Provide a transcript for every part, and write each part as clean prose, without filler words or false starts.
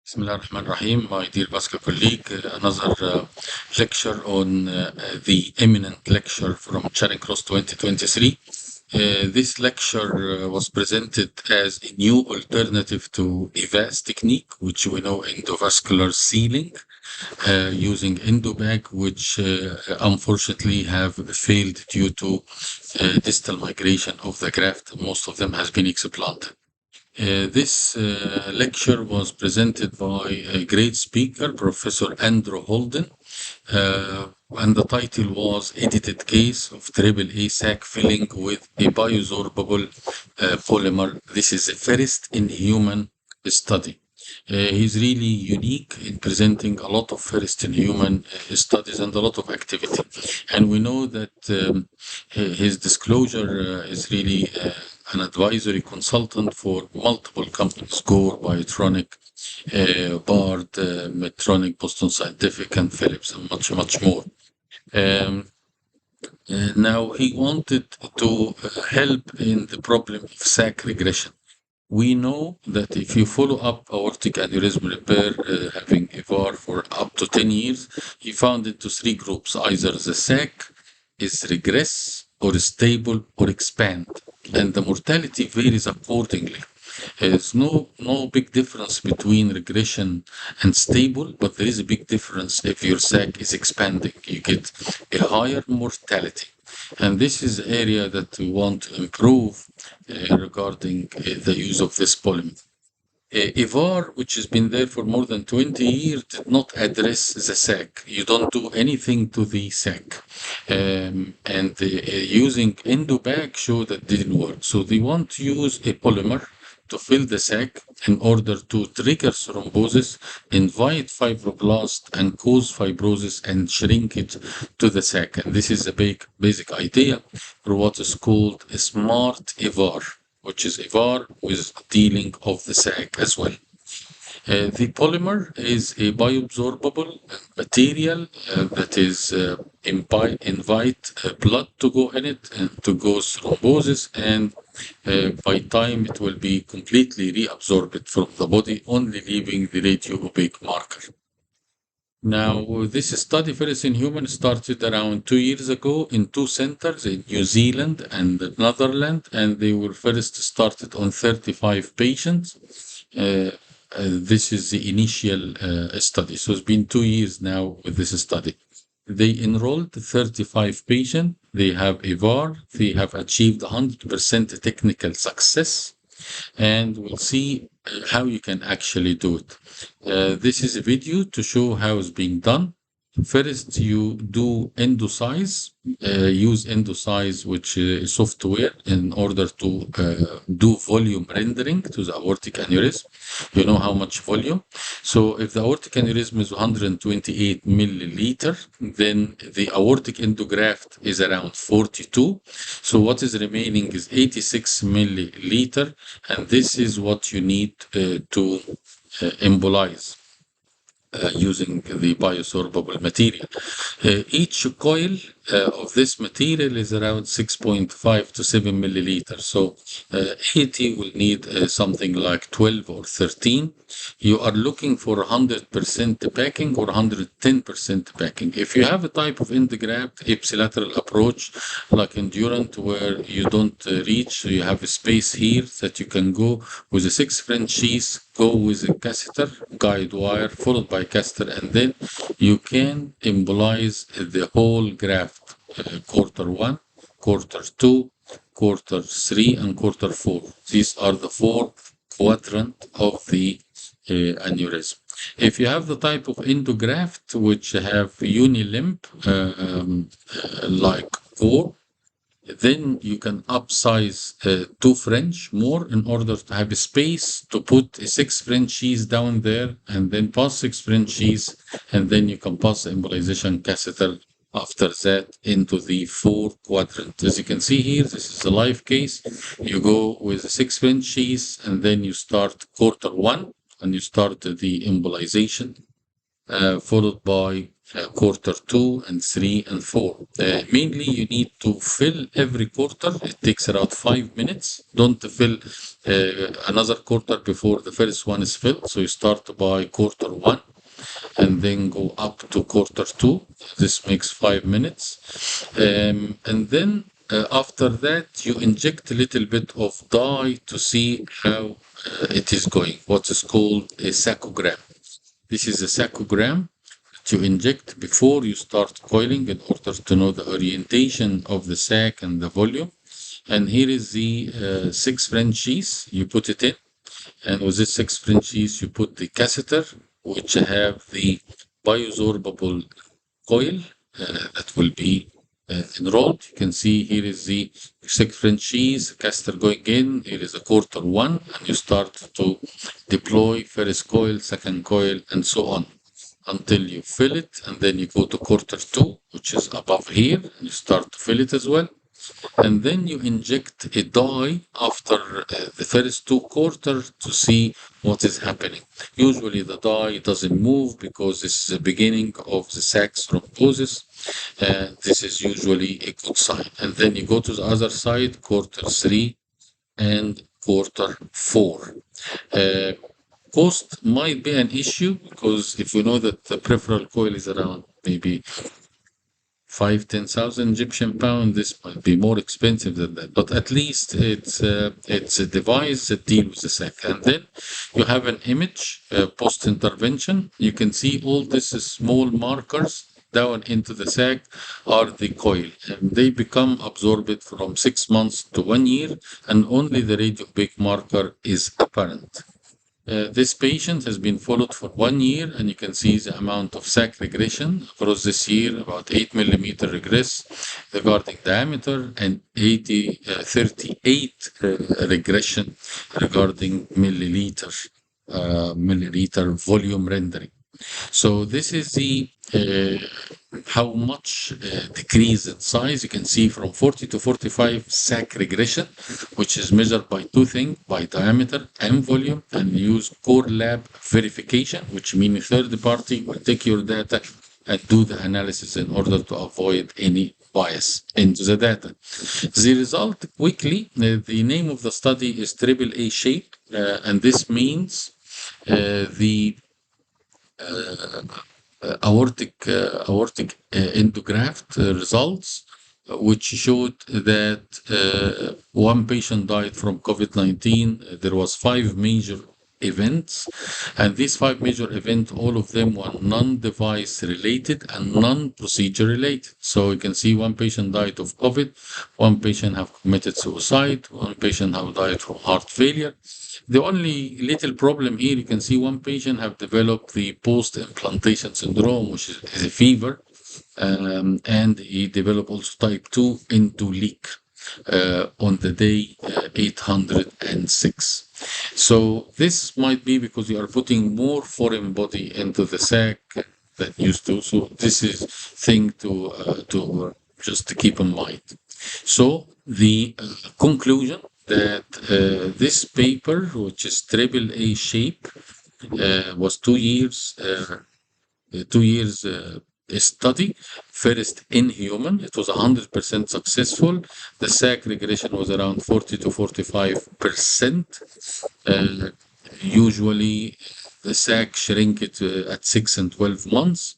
Bismillah ar-Rahman ar-Rahim, my dear Vascular colleague, another lecture on the eminent lecture from Charing Cross 2023. This lecture was presented as a new alternative to EVAS technique, which we know endovascular sealing, using endobag, which unfortunately have failed due to distal migration of the graft. Most of them has been explanted. This lecture was presented by a great speaker, Professor Andrew Holden, and the title was Edited Case of AAA sac filling with a bioabsorbable polymer. This is the first in human study. He's really unique in presenting a lot of first in human studies and a lot of activity. And we know that his disclosure is really an advisory consultant for multiple companies, Gore, Biotronic, Bard, Medtronic, Boston Scientific, and Philips, and much, much more. Now, he wanted to help in the problem of sac regression. We know that if you follow up aortic aneurysm repair having EVAR for up to 10 years, he found into three groups. Either the sac is regress or stable or expand, and the mortality varies accordingly. There's no big difference between regression and stable, but there is a big difference if your sac is expanding. You get a higher mortality. And this is the area that we want to improve regarding the use of this polymer. EVAR, which has been there for more than 20 years, did not address the sac. You don't do anything to the sac. And using endobag showed that didn't work. So they want to use a polymer to fill the sac in order to trigger thrombosis, invite fibroblast, and cause fibrosis and shrink it to the sac. And this is the basic idea for what is called a smart EVAR, which is EVAR with dealing of the sac as well. The polymer is a bioabsorbable material that is invite blood to go in it and to go thrombosis, and by time it will be completely reabsorbed from the body, only leaving the radio-opaque marker. Now, this study, first in human, started around 2 years ago in two centers in New Zealand and the Netherlands, and they were first started on 35 patients. This is the initial study. So it's been 2 years now with this study. They enrolled 35 patients. They have EVAR. They have achieved 100% technical success. And we'll see how you can actually do it. This is a video to show how it's being done. First, you do endosize, use endosize, which is software, in order to do volume rendering to the aortic aneurysm. You know how much volume. So if the aortic aneurysm is 128 milliliter, then the aortic endograft is around 42. So what is remaining is 86 milliliter, and this is what you need to embolize. Using the bioabsorbable material. Each coil of this material is around 6.5 to 7 milliliters. So 80 will need something like 12 or 13. You are looking for 100% packing or 110% packing. If you have a type of endograft ipsilateral approach like Endurant, where you don't reach, so you have a space here that you can go with a 6 French sheath, go with a catheter, guide wire, followed by catheter, and then you can embolize the whole graft, quarter 1, quarter 2, quarter 3, and quarter 4. These are the 4 quadrants of the aneurysm. If you have the type of endograft which have unilimb, like Gore, then you can upsize 2 French more in order to have a space to put a 6 French sheath down there, and then pass 6 French sheaths, and then you can pass the embolization catheter after that into the 4 quadrant. As you can see here, this is a live case. You go with a 6 French sheath, and then you start quarter 1, and you start the embolization. followed by quarter 2 and 3 and 4. Mainly, you need to fill every quarter. It takes around 5 minutes. Don't fill another quarter before the first one is filled. So you start by quarter 1 and then go up to quarter 2. This makes 5 minutes. And then after that, you inject a little bit of dye to see how it is going, what is called a saccogram. This is a saccogram that you inject before you start coiling in order to know the orientation of the sac and the volume. And here is the 6 Frenchies. You put it in, and with this 6 Frenchies, you put the catheter, which have the bioabsorbable coil that will be enrolled. You can see here is the 6 Frenchies, catheter going in. Here is a quarter 1, and you start to deploy first coil, second coil, and so on until you fill it. And then you go to quarter 2, which is above here, and you start to fill it as well. And then you inject a dye after the first 2 quarters to see what is happening. Usually the dye doesn't move because this is the beginning of the sac thrombosis. This is usually a good sign. And then you go to the other side, quarter 3 and quarter 4. Cost might be an issue because if we know that the peripheral coil is around maybe 5,000-10,000 Egyptian pound, this might be more expensive than that, but at least it's a device that deals with the sac. And then you have an image post intervention. You can see all these small markers down into the sac are the coil, and they become absorbed from 6 months to 1 year, and only the radio big marker is apparent. This patient has been followed for 1 year, and you can see the amount of sac regression across this year, about 8 millimeter regress regarding diameter, and 38 regression regarding milliliter volume rendering. So this is the how much decrease in size. You can see from 40 to 45 sac regression, which is measured by 2 things, by diameter and volume, and use core lab verification, which means a third party will take your data and do the analysis in order to avoid any bias into the data. The result quickly, the name of the study is AAA shape, and this means the aortic endograft results, which showed that 1 patient died from COVID-19. There was 5 major events, and these 5 major events, all of them were non-device related and non-procedure related. So you can see 1 patient died of COVID, 1 patient have committed suicide, 1 patient have died from heart failure. The only little problem here, you can see 1 patient have developed the post-implantation syndrome, which is a fever, and he developed also type 2 into leak on the day 806. So this might be because you are putting more foreign body into the sac than used to. So this is thing to just to keep in mind. So the conclusion that this paper, which is AAA shape, was 2 years, study, first in human. It was 100% successful. The sac regression was around 40 to 45%. Usually the sac shrink it at 6 and 12 months,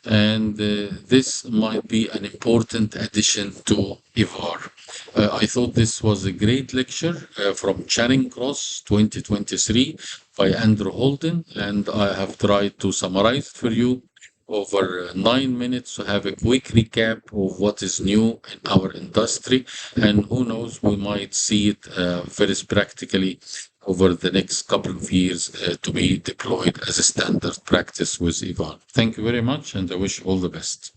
and this might be an important addition to EVAR. I thought this was a great lecture from Charing Cross 2023 by Andrew Holden, and I have tried to summarize it for you over 9 minutes to have a quick recap of what is new in our industry, and who knows, we might see it very practically over the next couple of years to be deployed as a standard practice with EVAR. Thank you very much, and I wish you all the best.